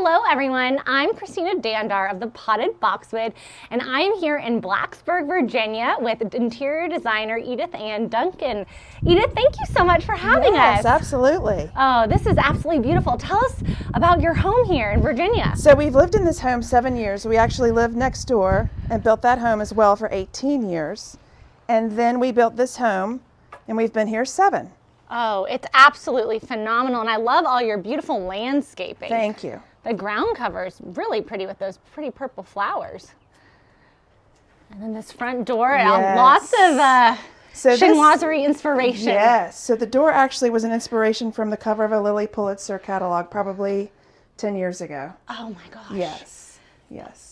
Hello everyone, I'm Christina Dandar of the Potted Boxwood, and I am here in Blacksburg, Virginia with interior designer Edith-Anne Duncan. Edith, thank you so much for having us. Yes, absolutely. Oh, this is absolutely beautiful. Tell us about your home here in Virginia. So we've lived in this home 7 years. We actually lived next door and built that home as well for 18 years. And then we built this home and we've been here 7. Oh, it's absolutely phenomenal, and I love all your beautiful landscaping. Thank you. The ground cover is really pretty with those pretty purple flowers. And then this front door, Yes. lots of So chinoiserie inspiration. Yes. So the door actually was an inspiration from the cover of a Lilly Pulitzer catalog probably 10 years ago. Oh my gosh. Yes. Yes.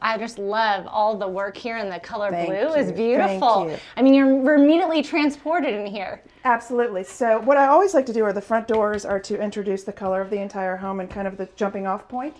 I just love all the work here, and the color Thank blue is you. beautiful. Thank you. I mean, we're immediately transported in here. Absolutely. So what I always like to do are the front doors are to introduce the color of the entire home and kind of the jumping off point.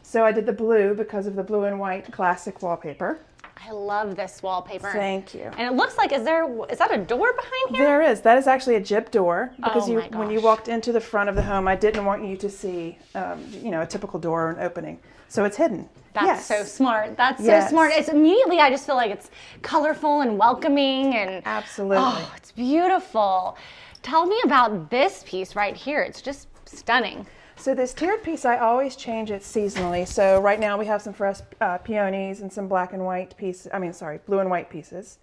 So I did the blue because of the blue and white classic wallpaper. I love this wallpaper. Thank you. And it looks like, is that a door behind here? There is. That is actually a jib door because Oh my when you gosh. walked into the front of the home, I didn't want you to see, a typical door or an opening. So it's hidden. That's Yes. so smart. That's Yes. so smart. It's immediately, I just feel like it's colorful and welcoming, and Absolutely. oh, it's beautiful. Tell me about this piece right here. It's just stunning. So this tiered piece, I always change it seasonally. So right now we have some fresh peonies and some blue and white pieces.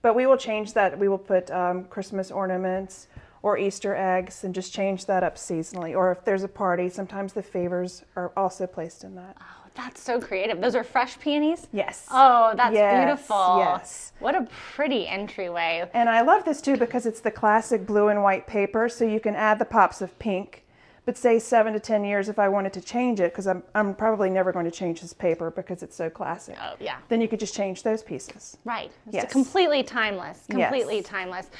But we will change that. We will put Christmas ornaments or Easter eggs and just change that up seasonally. Or if there's a party, sometimes the favors are also placed in that. Oh, that's so creative. Those are fresh peonies? Yes. Oh, that's Yes, beautiful. yes. What a pretty entryway. And I love this too because it's the classic blue and white paper, so you can add the pops of pink. But say 7 to 10 years if I wanted to change it, because I'm probably never going to change this paper because it's so classic. Oh, yeah. Then you could just change those pieces. Right. It's Yes. completely timeless. Completely Yes. timeless.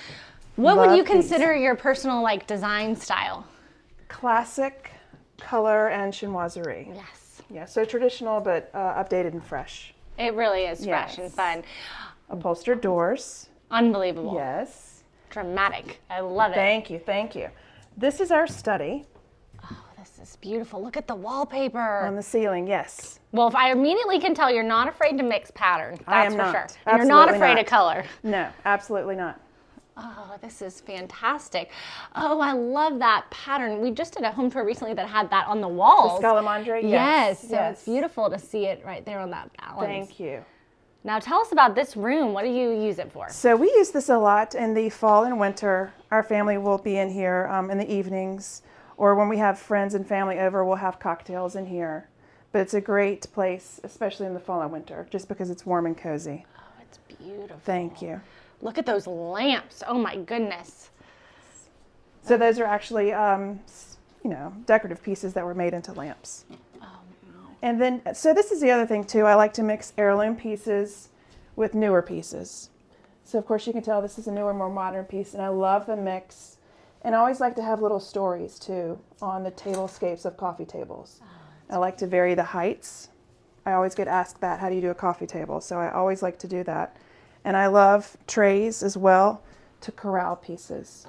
What Love would you these. consider your personal design style? Classic color and chinoiserie. Yes. Yeah, so traditional but updated and fresh. It really is fresh and Yes. fun. Upholstered doors. Unbelievable. Yes. Dramatic. I love it. Thank you, thank you. This is our study Oh, this is beautiful. Look at the wallpaper. on the ceiling, yes. Well, if I immediately can tell you're not afraid to mix pattern, that's I am for not. sure. And you're not Absolutely afraid not. of color. No, absolutely not. Oh, this is fantastic. Oh, I love that pattern. We just did a home tour recently that had that on the walls. Scalamandre, Yes, so yes. it's beautiful to see it right there on that balance. Thank you. Now tell us about this room. What do you use it for? So we use this a lot in the fall and winter. Our family will be in here in the evenings, or when we have friends and family over, we'll have cocktails in here. But it's a great place, especially in the fall and winter, just because it's warm and cozy. Oh, it's beautiful. Thank you. Look at those lamps. Oh my goodness. So those are actually, decorative pieces that were made into lamps. Oh, And then, so this is the other thing too. I like to mix heirloom pieces with newer pieces. So of course you can tell this is a newer, more modern piece, and I love the mix. And I always like to have little stories too on the tablescapes of coffee tables. I like to vary the heights. I always get asked that, how do you do a coffee table? So I always like to do that. And I love trays as well to corral pieces.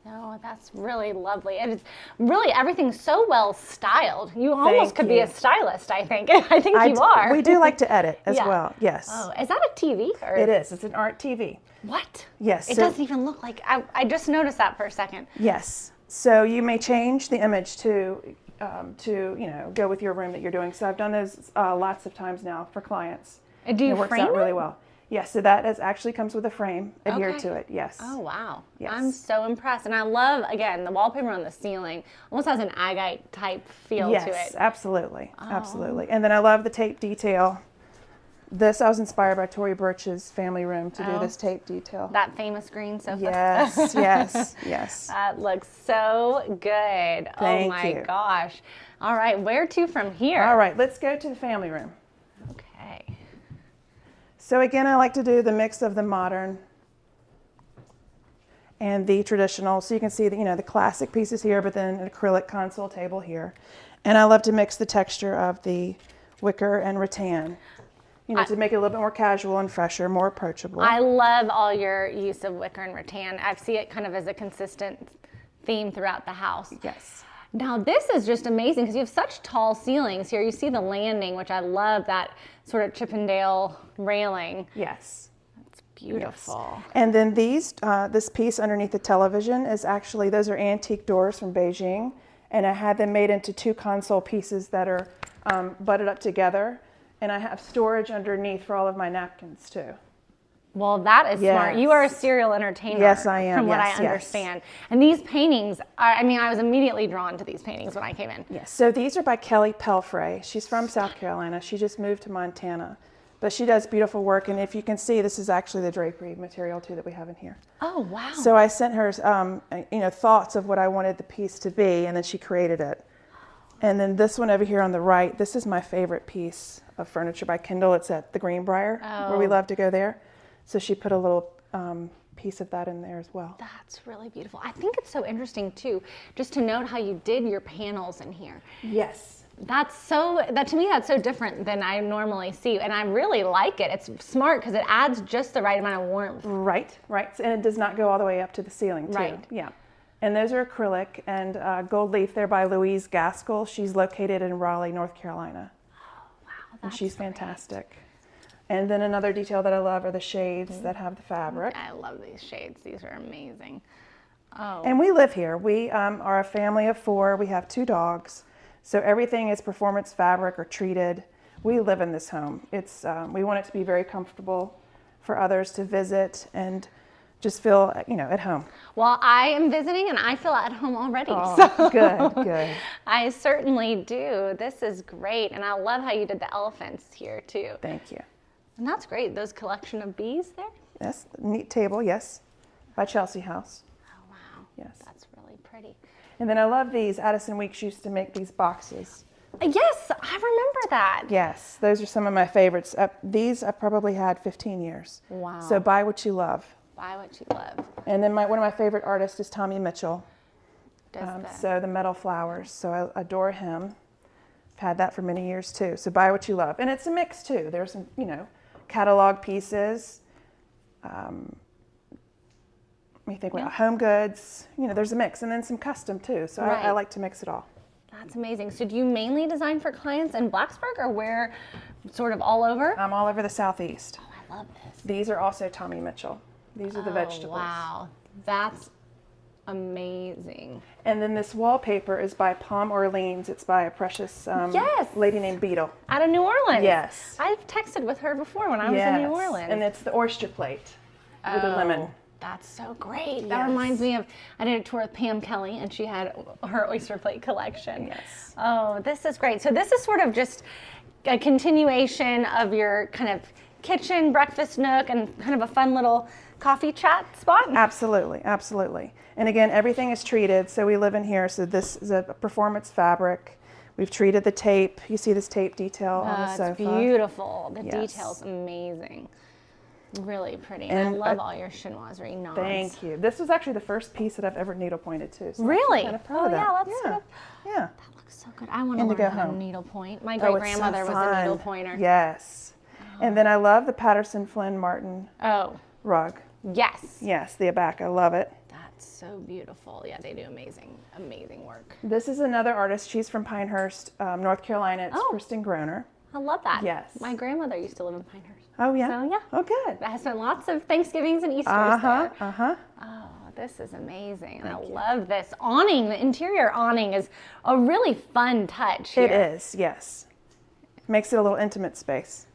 Oh, that's really lovely. And it's really, everything's so well styled. You almost could be you. a stylist, I think. I think you are. We do like to edit as Yeah. well, yes. Oh, is that a TV? Or? It is. It's an art TV. What? Yes. It so- doesn't even look like, I just noticed that for a second. Yes. So you may change the image to go with your room that you're doing. So I've done those lots of times now for clients. Do you It works frame out really it? well. Yes. So that actually comes with a frame adhered Okay. to it. Yes. Oh, wow. Yes. I'm so impressed. And I love, again, the wallpaper on the ceiling. Almost has an agate type feel Yes. to it. Absolutely. Oh. Absolutely. And then I love the tape detail. I was inspired by Tory Burch's family room to do Oh. this tape detail. That famous green sofa. Yes. Yes. Yes. That looks so good. Oh Thank my you. gosh. All right, where to from here? All right. Let's go to the family room. Okay. So again, I like to do the mix of the modern and the traditional. So you can see the classic pieces here, but then an acrylic console table here. And I love to mix the texture of the wicker and rattan, to make it a little bit more casual and fresher, more approachable. I love all your use of wicker and rattan. I see it kind of as a consistent theme throughout the house. Yes. Now this is just amazing because you have such tall ceilings here. You see the landing, which I love, that sort of Chippendale railing. Yes. It's beautiful. Yes. And then this piece underneath the television is actually, those are antique doors from Beijing. And I had them made into 2 console pieces that are butted up together. And I have storage underneath for all of my napkins too. Well, that is smart. You are a serial entertainer. Yes, I am. From what Yes, I understand. And these paintings, I was immediately drawn to these paintings when I came in. Yes. So these are by Kelly Pelfrey. She's from South Carolina. She just moved to Montana. But she does beautiful work. And if you can see, this is actually the drapery material too that we have in here. Oh, wow. So I sent her, thoughts of what I wanted the piece to be, and then she created it. And then this one over here on the right, this is my favorite piece of furniture by Kendall. It's at the Greenbrier, where we love to go there. So she put a little piece of that in there as well. That's really beautiful. I think it's so interesting too, just to note how you did your panels in here. Yes. To me, that's so different than I normally see. And I really like it. It's smart because it adds just the right amount of warmth. Right. And it does not go all the way up to the ceiling too. Right. Yeah. And those are acrylic, and Gold Leaf there by Louise Gaskell. She's located in Raleigh, North Carolina. Oh, wow. And she's fantastic. And then another detail that I love are the shades that have the fabric. I love these shades. These are amazing. Oh. And we live here. We are a family of 4. We have 2 dogs. So everything is performance fabric or treated. We live in this home. It's we want it to be very comfortable for others to visit and just feel, at home. Well, I am visiting and I feel at home already. Oh, so good. I certainly do. This is great. And I love how you did the elephants here too. Thank you. And that's great. Those collection of bees there? Yes, neat table, yes, by Chelsea House. Oh, wow. Yes. That's really pretty. And then I love these. Addison Weeks used to make these boxes. Yes, I remember that. Yes, those are some of my favorites. These I probably had 15 years. Wow. So buy what you love. Buy what you love. And then one of my favorite artists is Tommy Mitchell. So the metal flowers. So I adore him. I've had that for many years too. So buy what you love. And it's a mix too. There's some, catalog pieces. Let me think, home goods. There's a mix. And then some custom too. So I like to mix it all. That's amazing. So do you mainly design for clients in Blacksburg or where, sort of all over? I'm all over the Southeast. Oh, I love this. These are also Tommy Mitchell. These are the vegetables. Wow, that's amazing. And then this wallpaper is by Palm Orleans. It's by a precious lady named Beetle. Out of New Orleans. Yes. I've texted with her before when I was in New Orleans. And it's the oyster plate with a lemon. That's so great. That reminds me of, I did a tour with Pam Kelly and she had her oyster plate collection. Yes. Oh, this is great. So this is sort of just a continuation of your kind of kitchen, breakfast nook, and kind of a fun little coffee chat spot? Absolutely. And again, everything is treated. So we live in here. So this is a performance fabric. We've treated the tape. You see this tape detail on the sofa. It's beautiful. The detail's amazing. Really pretty. And I love all your chinoiserie knots. Thank you. This was actually the first piece that I've ever needle pointed too. So really? I'm kind of proud of that. That looks so good. I want to learn how to needle point. My great grandmother was a needle pointer. Yes. And then I love the Patterson Flynn Martin rug. Yes. Yes, the Abac. I love it. That's so beautiful. Yeah, they do amazing work. This is another artist. She's from Pinehurst, North Carolina. It's Kristen Groner. I love that. Yes. My grandmother used to live in Pinehurst. Oh, yeah? So, yeah. Oh, good. I spent lots of Thanksgivings and Easters there. Oh, this is amazing. And I love this awning. The interior awning is a really fun touch here. It is, yes. Makes it a little intimate space.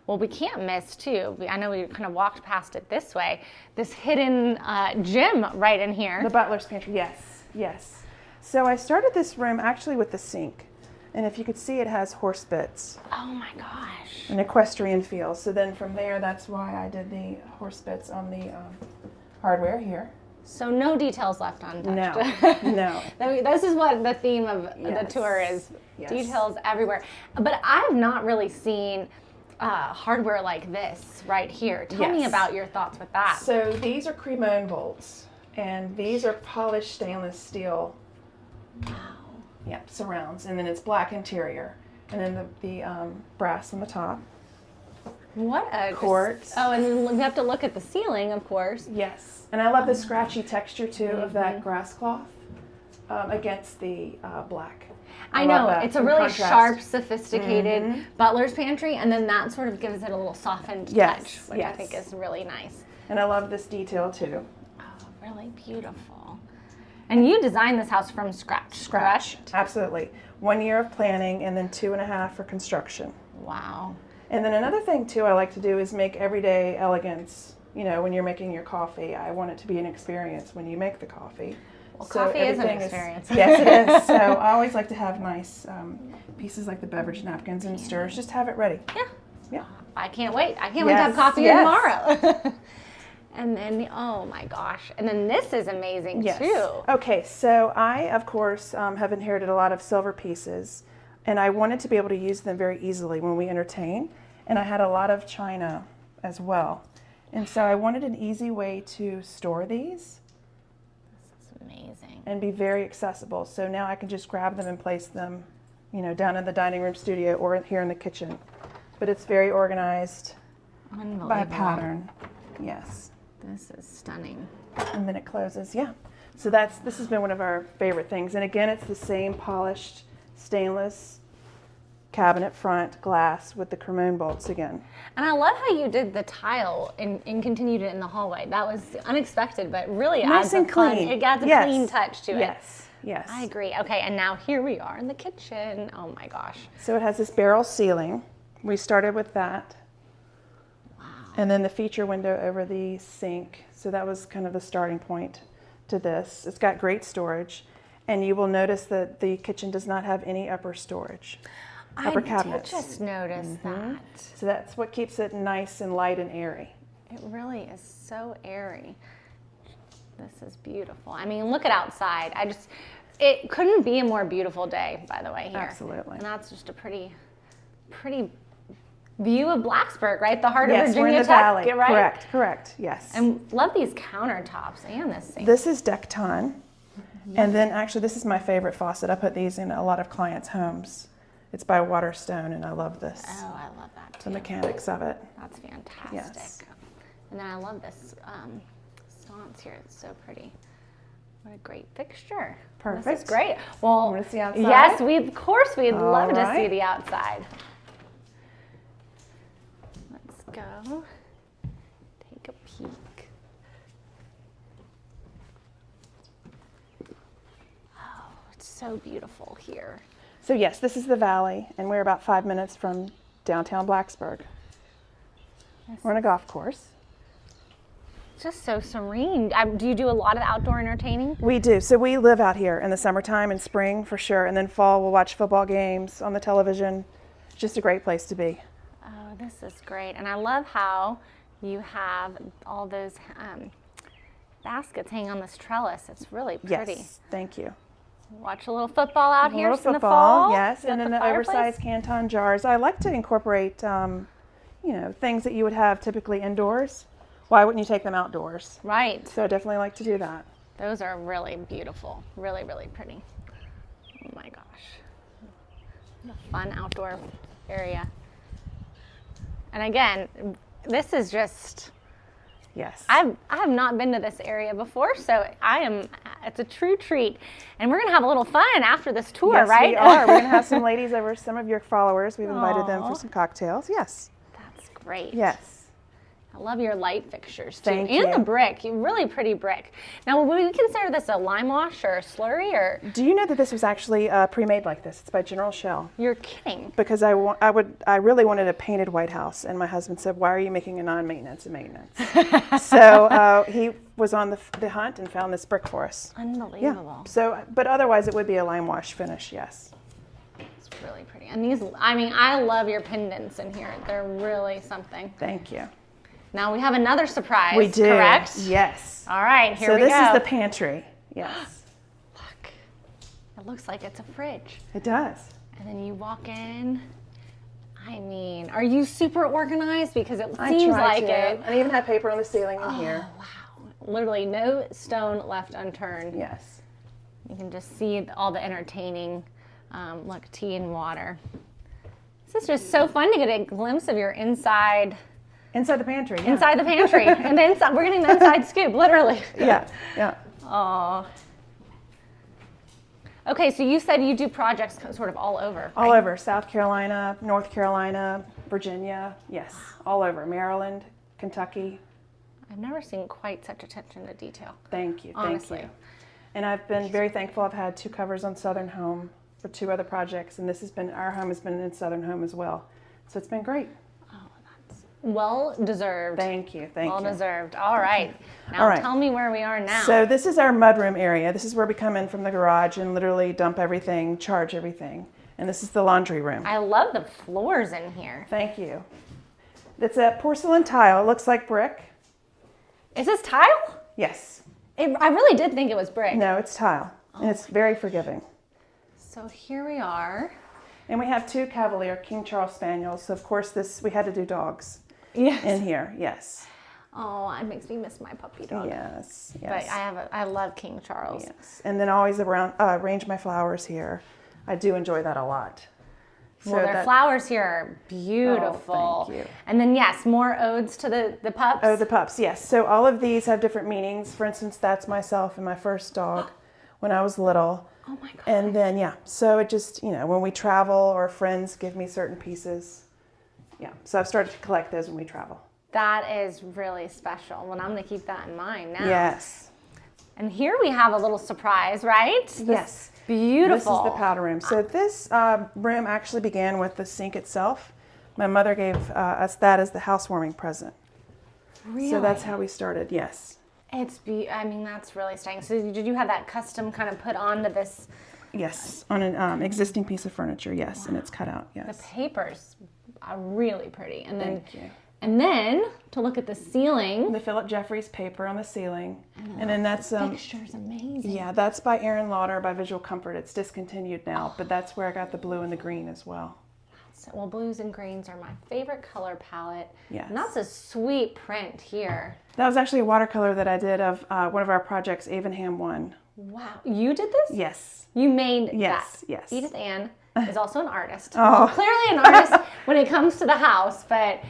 Well, we can't miss too. I know we kind of walked past it this way. This hidden gym right in here. The butler's pantry, yes. So I started this room actually with the sink. And if you could see, it has horse bits. Oh my gosh. An equestrian feel. So then from there, that's why I did the horse bits on the hardware here. So no details left untouched. No. This is what the theme of the tour is. Yes. Details everywhere. But I've not really seen hardware like this right here. Tell me about your thoughts with that. So these are Cremone bolts, and these are polished stainless steel. Wow. Yep, surrounds, and then it's black interior, and then the brass on the top. What a quartz. And then we have to look at the ceiling, of course. Yes, and I love the scratchy texture too of that grass cloth. against the black. I know, love that. it's a Some really contrast. sharp, sophisticated butler's pantry, and then that sort of gives it a little softened touch, which I think is really nice. And I love this detail too. Oh, really beautiful. And you designed this house from scratch, correct? Absolutely. 1 year of planning and then 2.5 for construction. Wow. And then another thing too I like to do is make everyday elegance. You know, when you're making your coffee, I want it to be an experience when you make the coffee. Well, coffee is an experience. Yes, it is. So I always like to have nice pieces like the beverage napkins and stirrers. Just have it ready. Yeah. Yeah. I can't wait. I can't wait to have coffee tomorrow. And then, oh my gosh. And then this is amazing too. Okay, so I, of course, have inherited a lot of silver pieces, and I wanted to be able to use them very easily when we entertain. And I had a lot of china as well. And so I wanted an easy way to store these. This is amazing. And be very accessible. So now I can just grab them and place them, you know, down in the dining room studio or here in the kitchen. But it's very organized by pattern. Yes. This is stunning. And then it closes, yeah. So this has been one of our favorite things. And again, it's the same polished stainless cabinet front glass with the Cremone bolts again. And I love how you did the tile and continued it in the hallway. That was unexpected, but really adds a clean. It adds a clean touch to it. Yes, yes. I agree. Okay, and now here we are in the kitchen. Oh my gosh. So it has this barrel ceiling. We started with that. Wow. And then the feature window over the sink. So that was kind of the starting point to this. It's got great storage. And you will notice that the kitchen does not have any upper storage. Upper cabinets. I did just notice that. So that's what keeps it nice and light and airy. It really is so airy. This is beautiful. I mean, look at outside. It couldn't be a more beautiful day, by the way, here. Absolutely. And that's just a pretty view of Blacksburg, right? The heart of Virginia we're in the Tech, valley. right? Correct, yes. And love these countertops and this sink. This is Decton. And then actually this is my favorite faucet. I put these in a lot of clients' homes. It's by Waterstone, and I love this. Oh, I love that too. The mechanics of it. That's fantastic. Yes. And then I love this sconce here. It's so pretty. What a great fixture. Perfect. This is great. Well, want to see outside? Yes, we'd love to see right. the outside. Let's go. Take a peek. Oh, it's so beautiful here. So yes, this is the valley, and we're about 5 minutes from downtown Blacksburg. We're on a golf course. Just so serene. Do you do a lot of outdoor entertaining? We do. So we live out here in the summertime and spring for sure, and then fall we'll watch football games on the television. It's just a great place to be. Oh, this is great. And I love how you have all those baskets hanging on this trellis. It's really pretty. Yes, thank you. Watch a little football out here in the football, fall. yes, and then the oversized Canton jars. I like to incorporate, you know, things that you would have typically indoors. Why wouldn't you take them outdoors? Right. So I definitely like to do that. Those are really beautiful. Really, really pretty. Oh my gosh. What a fun outdoor area. And again, this is just... Yes. I have not been to this area before, so it's a true treat. And we're going to have a little fun after this tour, yes, right? We are. We're going to have some ladies over, some of your followers. We've invited them for some cocktails. Yes. That's great. Yes. I love your light fixtures too. Thank you. And the brick, really pretty brick. Now, would we consider this a lime wash or a slurry or? Do you know that this was actually pre-made like this? It's by General Shell. You're kidding. Because I really wanted a painted White House, and my husband said, "Why are you making a non-maintenance a maintenance?" So he was on the hunt and found this brick for us. Unbelievable. Yeah. So, but otherwise, it would be a lime wash finish. Yes. It's really pretty. And these, I mean, I love your pendants in here. They're really something. Thank you. Now we have another surprise. We do. Correct? Yes. All right, here we go. So this is the pantry. Yes. Look, it looks like it's a fridge. It does. And then you walk in. I mean, are you super organized? Because it seems like it. I even have paper on the ceiling in here. Wow. Literally no stone left unturned. Yes. You can just see all the entertaining, look, tea and water. This is just so fun to get a glimpse of your inside. Inside the pantry. Yeah. Inside the pantry. And the inside, we're getting the inside scoop, literally. Yeah, yeah. Oh. Okay, so you said you do projects sort of all over, All right? over South Carolina, North Carolina, Virginia, yes, all over Maryland, Kentucky. I've never seen quite such attention to detail. Thank you, Honestly. thank you. And I've been very thankful. I've had 2 covers on Southern Home for 2 other projects, and our home has been in Southern Home as well. So it's been great. Oh, that's well deserved. Thank you, thank you. Well deserved. All right. Now All right. tell me where we are now. So this is our mudroom area. This is where we come in from the garage and literally dump everything, charge everything. And this is the laundry room. I love the floors in here. Thank you. It's a porcelain tile. It looks like brick. Is this tile? Yes. I really did think it was brick. No, it's tile. And it's very forgiving. So here we are. And we have 2 Cavalier King Charles Spaniels. So of course we had to do dogs Yes. in here. Yes. Oh, it makes me miss my puppy dog. Yes. But Yes. I love King Charles. Yes. And then always arrange my flowers here. I do enjoy that a lot. Well, their flowers here are beautiful. Oh, thank you. And then, yes, more odes to the pups. Oh, the pups, yes. So all of these have different meanings. For instance, that's myself and my first dog when I was little. Oh, my God. And then, yeah, so it just, when we travel or friends give me certain pieces. Yeah, so I've started to collect those when we travel. That is really special. Well, I'm going to keep that in mind now. Yes. And here we have a little surprise, right? Yes. Beautiful. This is the powder room. So this room actually began with the sink itself. My mother gave us that as the housewarming present. Really? So that's how we started, yes. I mean, that's really stunning. So did you have that custom kind of put onto this? Yes, on an existing piece of furniture, yes, and it's cut out, The yes. papers are really pretty. And then, Thank you. And then to look at the ceiling. The Philip Jeffries paper on the ceiling. And then that's Picture's amazing. yeah, that's by Aaron Lauder by Visual Comfort. It's discontinued now, but that's where I got the blue and the green as well. So, well, blues and greens are my favorite color palette. Yes. And that's a sweet print here. That was actually a watercolor that I did of one of our projects, Avonham 1. Wow. You did this? Yes. You made Yes, that. yes. Edith-Anne is also an artist. Oh. Well, clearly an artist when it comes to the house, but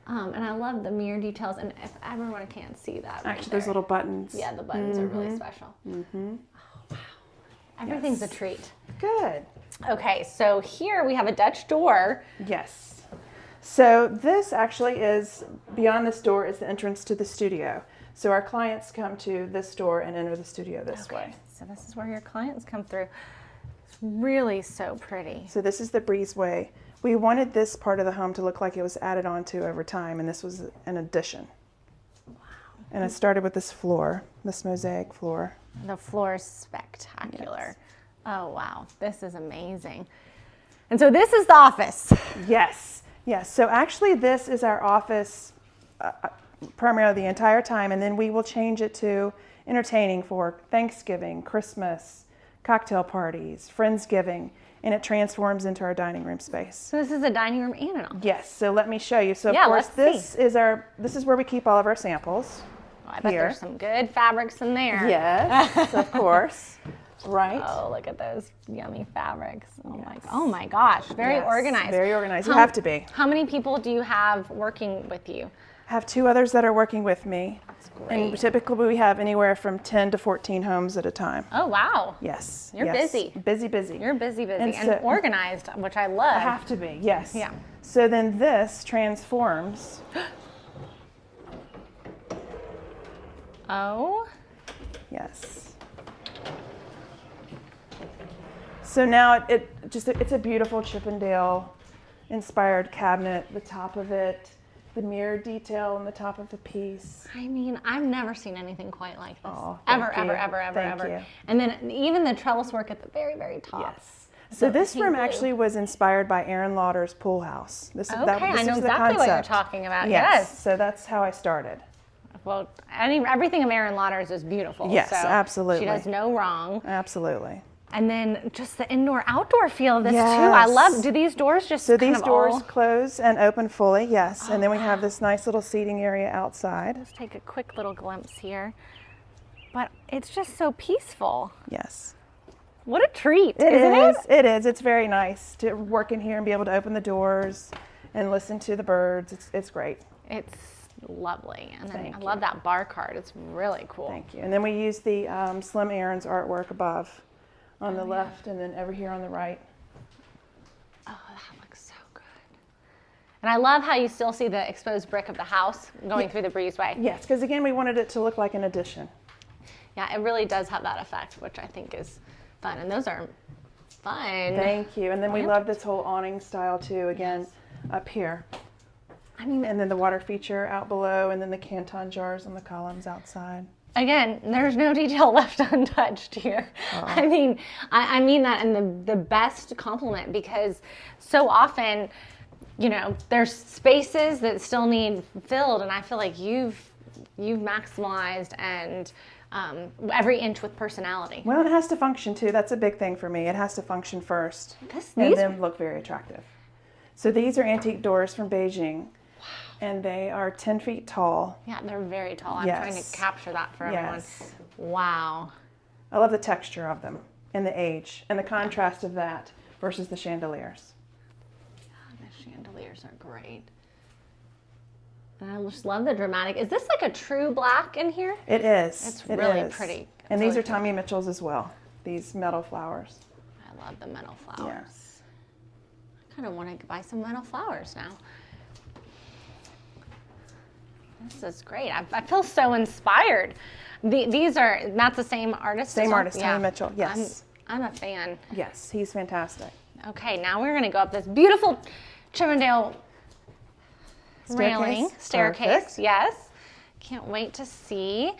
and I love the mirror details. And if everyone can't see that, right Actually, those there. little buttons. Yeah, the buttons are really special. Mm-hmm. Oh, wow. Everything's a treat. Good. Okay, so here we have a Dutch door. Yes. So this actually is, beyond this door is the entrance to the studio. So our clients come to this door and enter the studio this way. So this is where your clients come through. It's really so pretty. So this is the breezeway. We wanted this part of the home to look like it was added on to over time, and this was an addition. Wow. And it started with this floor, this mosaic floor. The floor is spectacular. Yes. Oh, wow. This is amazing. And so this is the office. Yes, yes. So actually this is our office primarily the entire time, and then we will change it to entertaining for Thanksgiving, Christmas, cocktail parties, Friendsgiving, and it transforms into our dining room space. So this is a dining room and an office. Yes, so let me show you. So of Yeah, course let's this is where we keep all of our samples. Oh, I bet Here. there's some good fabrics in there. Yes, of course. Right. Oh, look at those yummy fabrics. Oh my gosh, very Yes, organized. Very organized. You have to be. How many people do you have working with you? I have 2 others that are working with me. That's great. And typically we have anywhere from 10 to 14 homes at a time. Oh, wow. Yes. You're yes. busy. Busy, busy. You're busy And and so- organized, which I love. I have to be, yes. Yeah. So then this transforms. Oh, Yes. So now it's a beautiful Chippendale inspired cabinet, the top of it, the mirror detail on the top of the piece. I mean, I've never seen anything quite like this. Oh, ever, thank you. ever. Thank you. And then even the trellis work at the very, very top. Yes. So this pink room blue. actually was inspired by Aaron Lauder's pool house. This Okay, this I know was the exactly what you're concept. talking about. Yes. Yes. So that's how I started. Well, everything of Aaron Lauder's is beautiful. Yes, so absolutely. She does no wrong. Absolutely. And then just the indoor-outdoor feel of this too. Yes. I love. Do these doors just So kind these of doors all- close and open fully, yes. And then we have this nice little seating area outside. Let's take a quick little glimpse here. But it's just so peaceful. Yes. What a treat, It isn't is. it? It is. It's very nice to work in here and be able to open the doors and listen to the birds. It's great. It's lovely. And then Thank I you. love that bar card. It's really cool. Thank you. And then we use the Slim Aaron's artwork above on the left, and then over here on the right. Oh, that looks so good. And I love how you still see the exposed brick of the house going through the breezeway. Yes, because again, we wanted it to look like an addition. Yeah, it really does have that effect, which I think is fun. And those are fun. Thank you. And then we love this whole awning style too, again, up here. I mean, And then the water feature out below, and then the Canton jars on the columns outside. again, there's no detail left untouched here. I mean, I mean that in the best compliment, because so often, you know, there's spaces that still need filled, and I feel like you've maximized and every inch with personality. Well, it has to function too. That's a big thing for me. It has to function first, and then look very attractive. So these are antique doors from Beijing. And they are 10 feet tall. Yeah, they're very tall. I'm trying to capture that for everyone. Wow. I love the texture of them and the age and the contrast of that versus the chandeliers. God, the chandeliers are great. And I just love the dramatic. Is this like a true black in here? It is. It's really pretty. And these are Tommy Mitchell's as well, these metal flowers. I love the metal flowers. Yes. I kind of want to buy some metal flowers now. This is great. I feel so inspired. These are, that's the same artist? Same artist, Tommy Mitchell, yes. I'm a fan. Yes, he's fantastic. Okay, now we're going to go up this beautiful Chippendale railing, staircase. Perfect. Yes. Can't wait to see.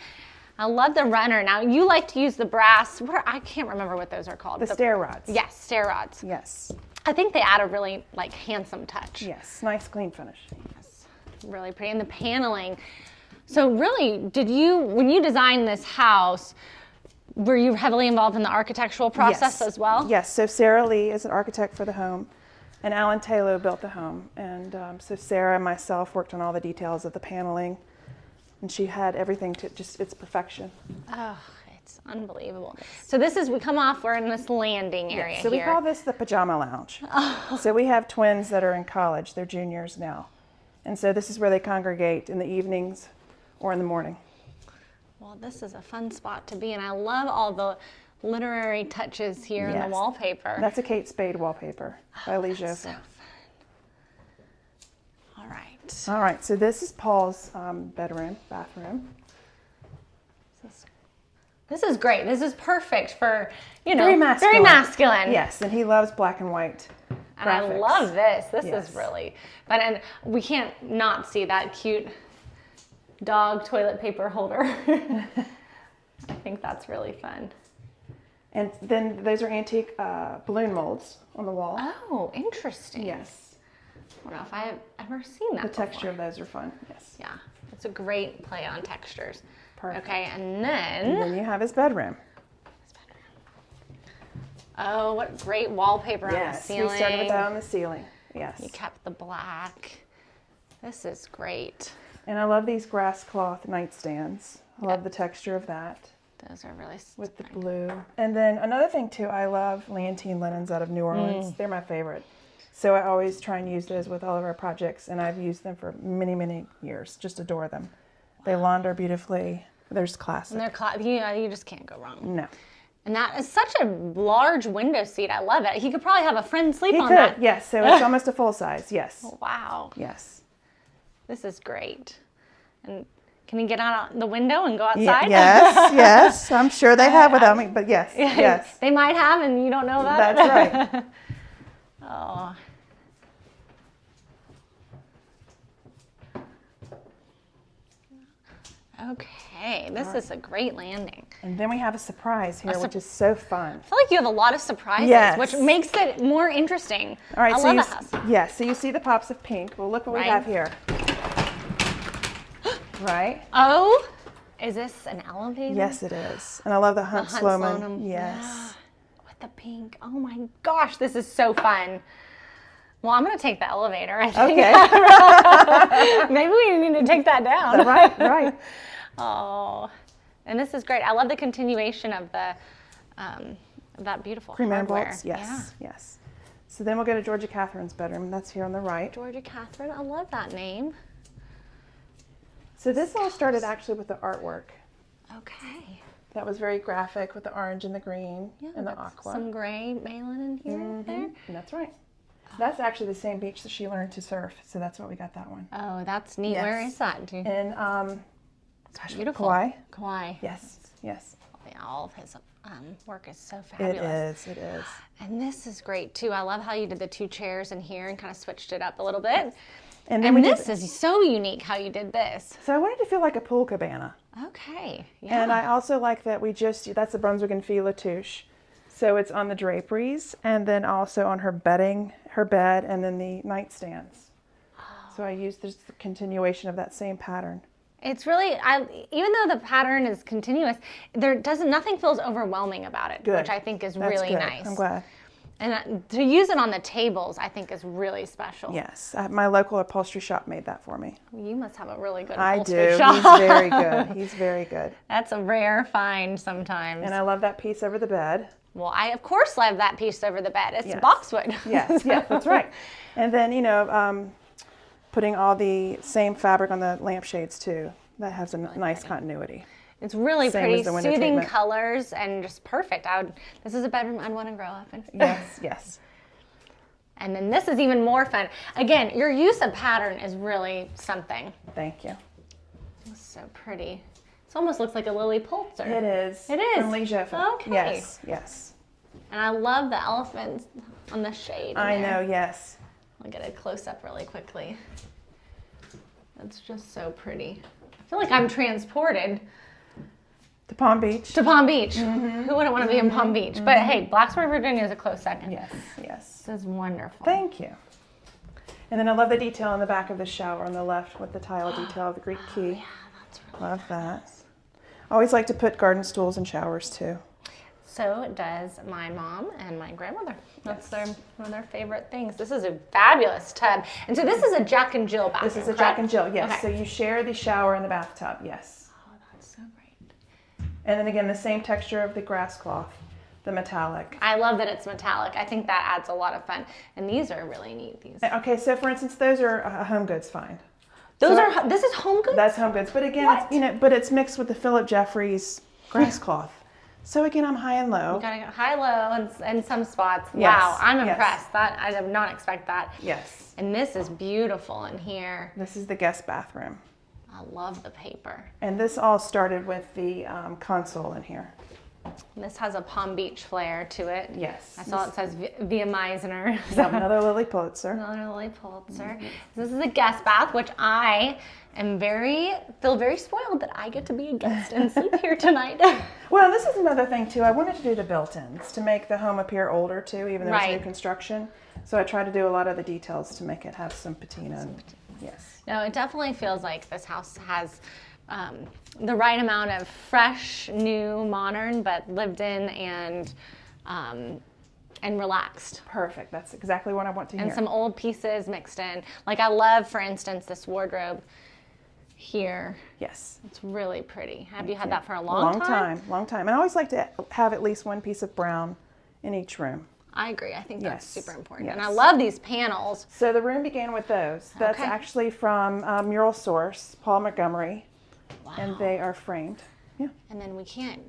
I love the runner. Now, you like to use the brass, I can't remember what those are called. The stair rods. Yes, stair rods. Yes. I think they add a really handsome touch. Yes, nice clean finish. Yes. Really pretty. And the paneling. So really, when you designed this house, were you heavily involved in the architectural process as well? Yes. So Sarah Lee is an architect for the home, and Alan Taylor built the home. And so Sarah and myself worked on all the details of the paneling, and she had everything to it's perfection. Oh, it's unbelievable. So we come off, we're in this landing area So we call this the pajama lounge. So we have twins that are in college. They're juniors now. And so this is where they congregate in the evenings or in the morning. Well, this is a fun spot to be, and I love all the literary touches here in the wallpaper. That's a Kate Spade wallpaper by Lee Joffre. So fun. All right. All right, so this is Paul's bathroom. This is great. This is perfect for, very masculine. Yes. Yes, and he loves black and white graphics. And I love this. This is really fun. And we can't not see that cute dog toilet paper holder. I think that's really fun. And then those are antique balloon molds on the wall. Oh, interesting. Yes. I don't know if I've ever seen that The texture of those are fun, yes. Yeah, it's a great play on textures. Perfect. Okay, and then you have his bedroom. Oh, what great wallpaper on the ceiling. We started with that on the ceiling. Yes. You kept the black. This is great. And I love these grass cloth nightstands. I love the texture of that. Those are really with the blue. And then another thing too, I love Leontine linens out of New Orleans. They're my favorite. So I always try and use those with all of our projects, and I've used them for many, many years. Just adore them. They launder beautifully. They're classic. And they're you just can't go wrong. No. And that is such a large window seat. I love it. He could probably have a friend sleep on that. He could, yes. So it's almost a full size, yes. Oh, wow. Yes. This is great. And can he get out the window and go outside? Yes, yes. I'm sure they have without me, but yes, yes. They might have and you don't know about it? That's right. Oh. Okay, this is a great landing. And then we have a surprise here, which is so fun. I feel like you have a lot of surprises, which makes it more interesting. All right, I love the house. Yes, so you see the pops of pink. Well, look what we have here. Right? Oh, is this an elevator? Yes, it is. And I love the Hunt Sloman. Yes. Yeah. With the pink. Oh my gosh, this is so fun. Well, I'm going to take the elevator, I think. Okay. Maybe we need to take that down. Right, right. Oh, and this is great. I love the continuation of the that beautiful hardware. Bolts. Yes, yes. So then we'll go to Georgia Catherine's bedroom. That's here on the right. Georgia Catherine, I love that name. So this all started actually with the artwork. Okay. That was very graphic with the orange and the green and the that's aqua. some gray malin in here. There. That's right. That's actually the same beach that she learned to surf, so that's why we got that one. Oh, that's neat. Yes. Where is that? And It's beautiful. Kauai. Kauai. Yes, yes. Yeah, all of his work is so fabulous. It is. And this is great too. I love how you did the 2 chairs in here and kind of switched it up a little bit. And this is so unique how you did this. So I wanted to feel like a pool cabana. Okay. Yeah. And I also like that that's the Brunswick and Fee Latouche. So it's on the draperies and then also on her bed, and then the nightstands. So I used this continuation of that same pattern. It's really, even though the pattern is continuous, nothing feels overwhelming about it, Good. which I think is That's really good. nice. I'm glad. And to use it on the tables, I think is really special. Yes, my local upholstery shop made that for me. You must have a really good I upholstery do. shop. He's very good. He's very good. That's a rare find sometimes. And I love that piece over the bed. Well, I of course love that piece over the bed. It's Yes. boxwood. Yes, that's right. And then, putting all the same fabric on the lampshades too. That has a nice continuity. It's really Same pretty, as the window soothing treatment. colors, and just perfect. This is a bedroom I'd want to grow up in. Yes, yes. And then this is even more fun. Again, your use of pattern is really something. Thank you. It's so pretty. It almost looks like a Lily Pulitzer. It is. It is. From Lee Joffe. Okay. Yes, yes. And I love the elephants on the shade. I know, yes. I'll get a close up really quickly. That's just so pretty. I feel like I'm transported To Palm Beach. to Palm Beach. Who wouldn't want to be in Palm Beach? But hey, Blacksburg, Virginia is a close second. Yes, yes. This is wonderful. Thank you. And then I love the detail on the back of the shower on the left with the tile detail of the Greek key. Yeah, that's really Love that. I always like to put garden stools in showers too. So does my mom and my grandmother. That's one of their favorite things. This is a fabulous tub. And so this is a Jack and Jill bathroom, This is a correct? Jack and Jill, yes. Okay. So you share the shower and the bathtub, yes. Oh, that's so great. And then again, the same texture of the grass cloth, the metallic. I love that it's metallic. I think that adds a lot of fun. And these are really neat. These. Okay, so for instance, those are Home Goods find. This is Home Goods? That's Home Goods, but again, it's, but it's mixed with the Philip Jeffries grass cloth. So again, I'm high and low. You gotta go high, low, and some spots. Yes, Wow, I'm yes. impressed. That I did not expect that. Yes. And this is beautiful in here. This is the guest bathroom. I love the paper. And this all started with the console in here. This has a Palm Beach flair to it. Yes. I saw it says via Meisner. Yep, another Lily Pulitzer. Another Lily Pulitzer. This is a guest bath, which I am feel very spoiled that I get to be a guest and sleep here tonight. Well, this is another thing too. I wanted to do the built-ins to make the home appear older too, even though it's new construction. So I try to do a lot of the details to make it have some patina. Yes. No, it definitely feels like this house has the right amount of fresh, new, modern, but lived in and relaxed. Perfect. That's exactly what I want to hear. And some old pieces mixed in. Like I love, for instance, this wardrobe here. Yes. It's really pretty. Have you had that for a long time? Long time. And I always like to have at least one piece of brown in each room. I agree. I think that's Yes. super important. Yes. And I love these panels. So the room began with those. That's Okay. actually from Mural Source, Paul Montgomery. Wow. And they are framed. Yeah. And then we can't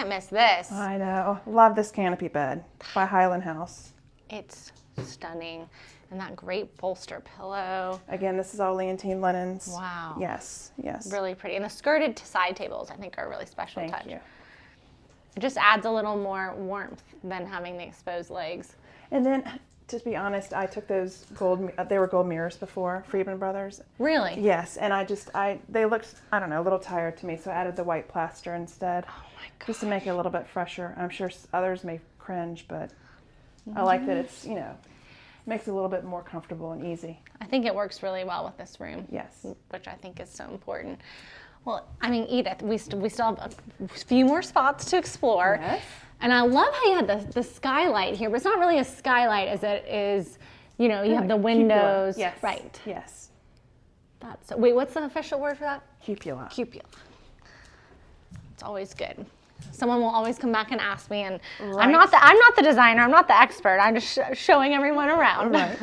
miss this. I know. Love this canopy bed by Highland House. It's stunning. And that great bolster pillow. Again, this is all Leontine linens. Wow. Yes, yes. Really pretty. And the skirted side tables, I think, are a really special touch. Thank you. It just adds a little more warmth than having the exposed legs. And then, to be honest, I took those they were gold mirrors before, Friedman Brothers. Really? Yes, and they looked, I don't know, a little tired to me, so I added the white plaster instead. Oh my god. Just to make it a little bit fresher. I'm sure others may cringe, but I like that it's, makes it a little bit more comfortable and easy. I think it works really well with this room. Yes. Which I think is so important. Well, I mean, Edith, we still have a few more spots to explore. Yes. And I love how you had the skylight here, but it's not really a skylight as it is, you have the windows. Cupola. Yes. Right. Yes. Wait, what's the official word for that? Cupola. Cupola. It's always good. Someone will always come back and ask me, and Right. I'm not the designer, I'm not the expert. I'm just showing everyone around. Right.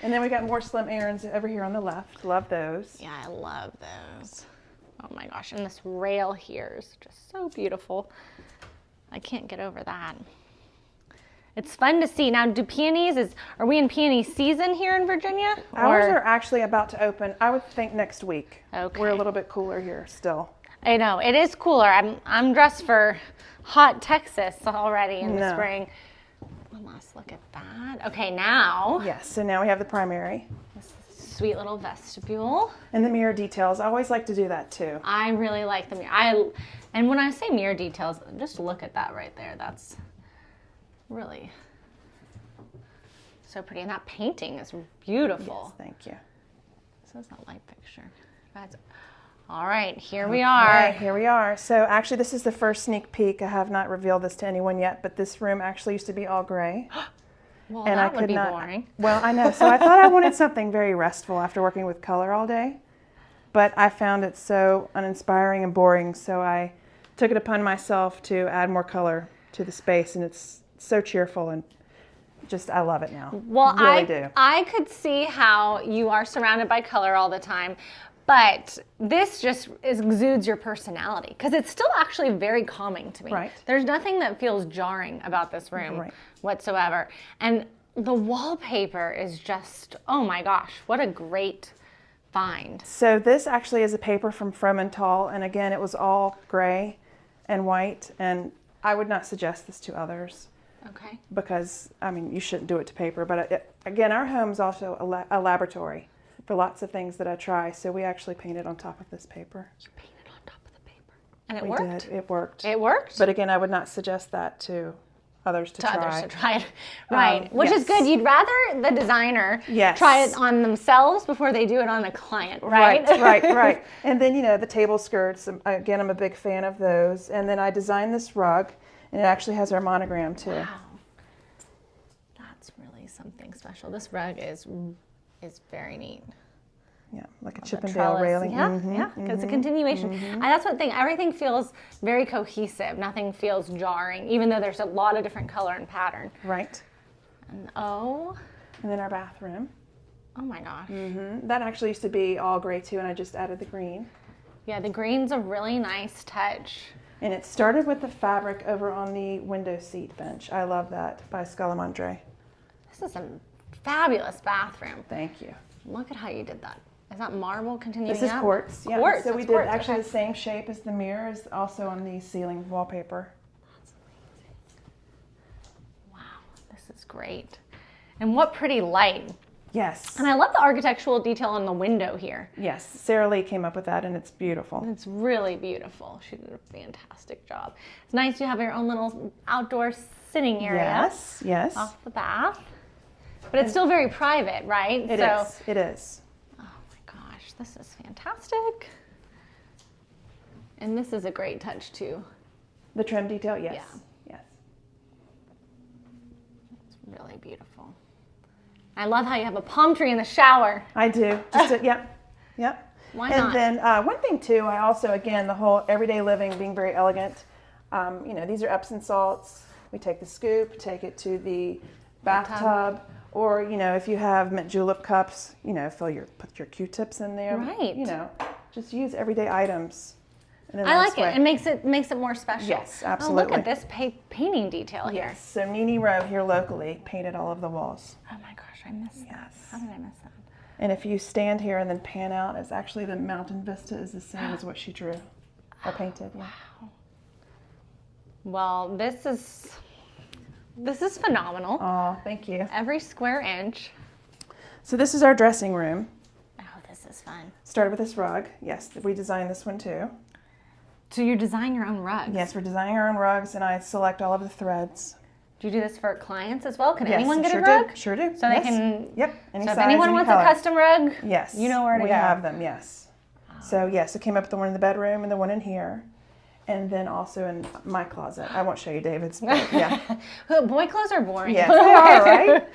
And then we got more slim errands over here on the left. Love those. Yeah, I love those. Oh my gosh, and this rail here is just so beautiful. I can't get over that. It's fun to see. Now, are we in peony season here in Virginia? Ours are actually about to open, I would think next week. Okay. We're a little bit cooler here still. I know, it is cooler. I'm dressed for hot Texas already in the spring. Let's look at that. Okay, now. Yes, so now we have the primary. Sweet little vestibule. And the mirror details. I always like to do that too. I really like the mirror. And when I say mirror details, just look at that right there. That's really so pretty. And that painting is beautiful. Yes, thank you. So it's not light fixture. All right, here we are. Here we are. So actually this is the first sneak peek. I have not revealed this to anyone yet, but this room actually used to be all gray. Well, and that I would be boring. Well, I know. So I thought I wanted something very restful after working with color all day, but I found it so uninspiring and boring. So I took it upon myself to add more color to the space, and it's so cheerful and just, I love it now. Well, really do. I could see how you are surrounded by color all the time, but this just exudes your personality because it's still actually very calming to me. Right. There's nothing that feels jarring about this room whatsoever. And the wallpaper is just, oh my gosh, what a great find. So this actually is a paper from Fromental, and again, it was all gray and white, and I would not suggest this to others. Okay. Because, I mean, you shouldn't do it to paper, but again, our home's also a laboratory for lots of things that I try, so we actually painted on top of this paper. You painted on top of the paper. And it We worked? did. It worked. It worked? But again, I would not suggest that to others to try. Others to try it. Right. Which is yes. good. You'd rather the designer Yes. try it on themselves before they do it on a client, right? Right. And then, you know, the table skirts, again, I'm a big fan of those. And then I designed this rug, and it actually has our monogram too. Wow. That's really something special. This rug is very neat. Yeah, like a The Chippendale trellis. railing. Yeah, it's a continuation. And that's one thing. Everything feels very cohesive. Nothing feels jarring, even though there's a lot of different color and pattern. Right. And And then our bathroom. oh my gosh. That actually used to be all gray too, and I just added the green. Yeah, the green's a really nice touch. And it started with the fabric over on the window seat bench. I love that, by Scalamandre. This is a fabulous bathroom. Thank you. Look at how you did that. Is that marble continuing This is up? quartz. Yeah. Quartz. So we that's did quartz, actually okay. the same shape as the mirror is also on the ceiling wallpaper. That's amazing. Wow, this is great. And what pretty light. Yes. And I love the architectural detail on the window here. Yes. Sarah Lee came up with that, and it's beautiful. It's really beautiful. She did a fantastic job. It's nice to have your own little outdoor sitting area. Yes. Yes. Off the bath. But it's still very private, right? It is. It is. Oh my gosh, this is fantastic. And this is a great touch too. The trim detail, yes. Yeah. Yes. It's really beautiful. I love how you have a palm tree in the shower. I do. Just yep. Why and not? then one thing too, I also, again, the whole everyday living being very elegant. You know, these are Epsom salts. We take the scoop, take it to the bathtub, or you know, if you have mint julep cups, you know, put your Q-tips in there. Right. You know, just use everyday items. In a I nice like way. it. It makes it more special. Yes, Oh, absolutely. look at this painting detail here. Yes. So Nini Rowe here locally painted all of the walls. Oh my gosh, I missed that. How did I miss that? And if you stand here and then pan out, it's actually the mountain vista is the same as what she drew or painted. Yeah. Wow. Well, this is phenomenal. Oh, thank you. Every square inch. So this is our dressing room. Oh, this is fun. Started with this rug. Yes, we designed this one too. So you design your own rugs? Yes, we're designing our own rugs, and I select all of the threads. Do you do this for clients as well? Can Yes, anyone get sure a rug? do. Sure do. So yes. they can. Yep. Any So if size, anyone any wants color. a custom rug, yes, you know where to we go. have them. Yes. So yes, it came up with the one in the bedroom and the one in here, and then also in my closet. I won't show you David's, but yeah. Boy clothes are boring. Yes, they are, right?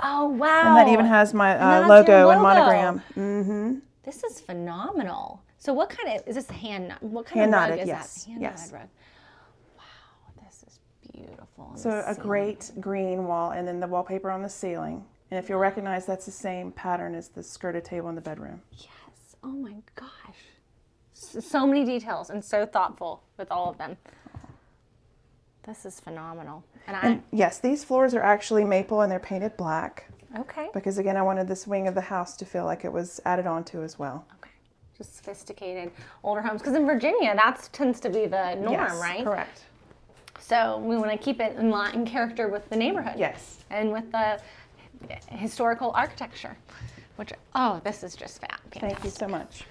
Oh wow! And that even has my that's logo your and logo. monogram. Mm-hmm. This is phenomenal. So what kind of is this what kind Hand of rug knotted, is yes, that? Hand yes. knotted rug. Wow, this is beautiful. So a great green wall, and then the wallpaper on the ceiling. And if you'll recognize, that's the same pattern as the skirted table in the bedroom. Yes. Oh my gosh. So many details and so thoughtful with all of them. This is phenomenal. And yes, these floors are actually maple and they're painted black. Okay. Because again, I wanted this wing of the house to feel like it was added onto as well. Okay. Just sophisticated older homes. Because in Virginia, that tends to be the norm, Yes, right? correct. So we want to keep it in line, in character with the neighborhood. Yes. And with the historical architecture. Which, oh, this is just fantastic. Thank you so much.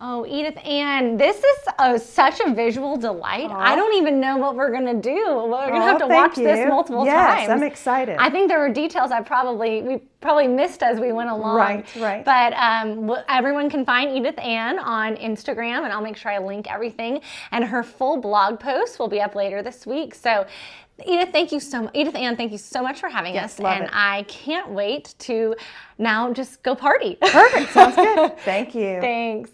Oh, Edith-Anne, this is such a visual delight. I don't even know what we're going to do. We're going to have to watch this multiple times. Yes, I'm excited. I think there were details we probably missed as we went along. Right. But everyone can find Edith-Anne on Instagram, and I'll make sure I link everything. And her full blog post will be up later this week. So Edith-Anne, thank you so much for having us. Love and it. I can't wait to now just go party. Perfect. Sounds good. Thank you. Thanks.